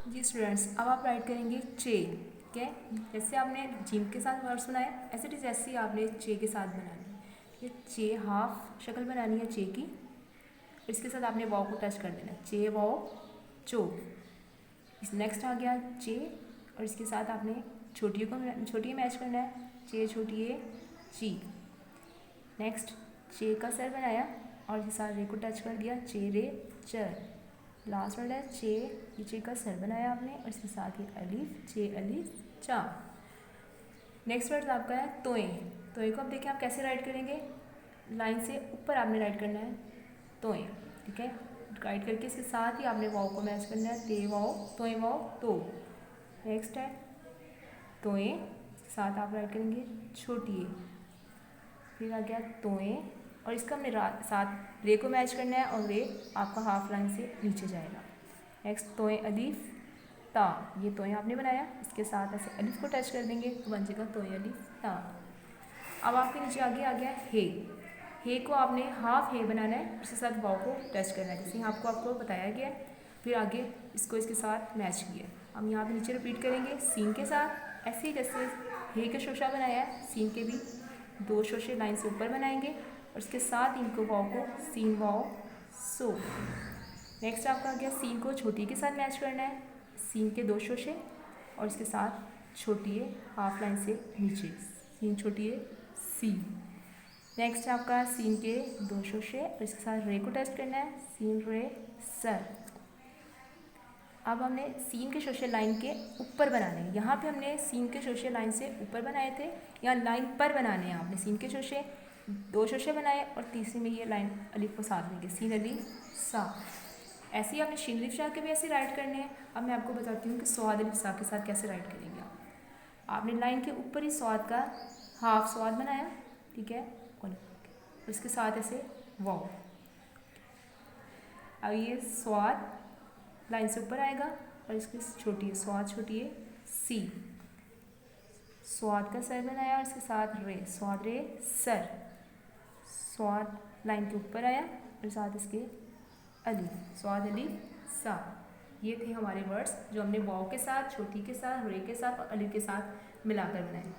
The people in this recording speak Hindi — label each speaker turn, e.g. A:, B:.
A: जी स्टूडेंट्स, अब आप राइट करेंगे चे। ठीक है, जैसे आपने जिम के साथ वर्ड्स बनाया ऐसे इट इज़ ऐसे ही आपने चे के साथ बनानी है। ये चे हाफ शक्ल बनानी है चे की, इसके साथ आपने वाव को टच कर देना है, चे वाव चो। इस नेक्स्ट आ गया चे और इसके साथ आपने छोटी को मैच करना है, चे छोटी ए ची। नेक्स्ट चे का सर बनाया और इसके साथ रे को टच कर दिया, चे रे चर। लास्ट वर्ड है चे, ये चे का सर बनाया आपने और इसके साथ ही अलीफ, चे अलीफ चा। नेक्स्ट वर्ड आपका है तोए। तोए को अब देखिए आप कैसे राइट करेंगे, लाइन से ऊपर आपने राइट करना है तोए। ठीक है, राइट करके इसके साथ ही आपने वाव को मैच करना है, ते वाव तोए वाव तो। नेक्स्ट है तोए, साथ आप राइट करेंगे छोटी ए। फिर आ गया तोए और इसका हमने साथ रे को मैच करना है और रे आपका हाफ लाइन से नीचे जाएगा। नेक्स्ट तोए अलीफ ता, ये तोए आपने बनाया, इसके साथ ऐसे अलीफ को टच कर देंगे तो बन जाएगा तोए अलीफ ता। अब आपके नीचे आगे आ गया हे। हे को आपने हाफ हे बनाना है, उसके साथ वाव को टच करना है, जैसे आपको आपको बताया गया है। फिर आगे इसको इसके साथ मैच किया। हम यहाँ पे नीचे रिपीट करेंगे सीन के साथ, ऐसे ही जैसे हे का शोशा बनाया है, सीन के भी दो शोशे लाइन से ऊपर बनाएंगे और इसके साथ इनको वाव को सीन वाव सो। नेक्स्ट आपका आ गया सीन को छोटी के साथ मैच करना है, सीन के दो शोशे और इसके साथ छोटी है हाफ लाइन से नीचे, सीन छोटी है सी। नेक्स्ट आपका सीन के दो शोशे और इसके साथ रे को टच करना है, सीन रे सर। अब हमने सीन के शोशे लाइन के ऊपर बनाने हैं, यहाँ पे हमने सीन के शोशे लाइन से ऊपर बनाए थे, यहाँ लाइन पर बनाने हैं। आपने सीन के शोशे दो शोशे बनाए और तीसरे में ये लाइन अलीफ को साथ लेंगे, सीन अली सा। ऐसे ही आपने शीन अलिफ शाह के भी ऐसे राइट करने हैं। अब मैं आपको बताती हूँ कि स्वाद अलिफ शाह के साथ कैसे राइट करेंगे आप। आपने लाइन के ऊपर ही स्वाद का हाफ स्वाद बनाया, ठीक है, और उसके साथ ऐसे वाव। अब ये स्वाद लाइन से ऊपर आएगा और इसकी छोटी है स्वाद छोटी है सी। स्वाद का सर बनाया और इसके साथ रे, स्वाद रे सर। स्वाद लाइन के ऊपर आया और साथ इसके अली, स्वाद अली सा। ये थे हमारे वर्ड्स जो हमने वाव के साथ, छोटी के साथ, रे के साथ और अली के साथ मिलाकर बनाए।